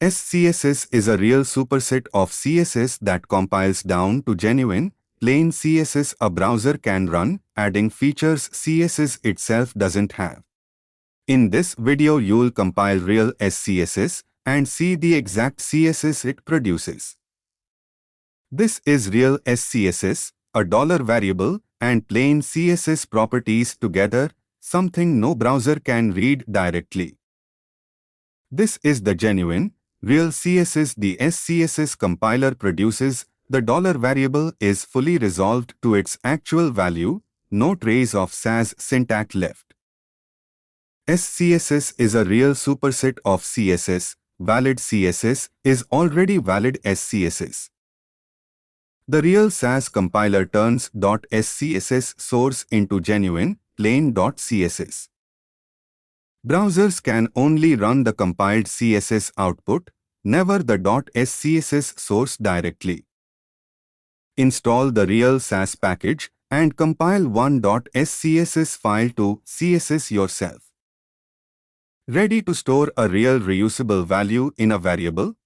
SCSS is a real superset of CSS that compiles down to genuine, plain CSS a browser can run, adding features CSS itself doesn't have. In this video you'll compile real SCSS and see the exact CSS it produces. This is real SCSS, a dollar variable, and plain CSS properties together, something no browser can read directly. This is the genuine, real CSS the SCSS compiler produces. The dollar variable is fully resolved to its actual value, no trace of Sass syntax left. SCSS is a real superset of CSS. Valid CSS is already valid SCSS. The real Sass compiler turns .scss source into genuine, plain .css. Browsers can only run the compiled CSS output, never the .scss source directly. Install the real Sass package and compile one .scss file to CSS yourself. Ready to store a real reusable value in a variable?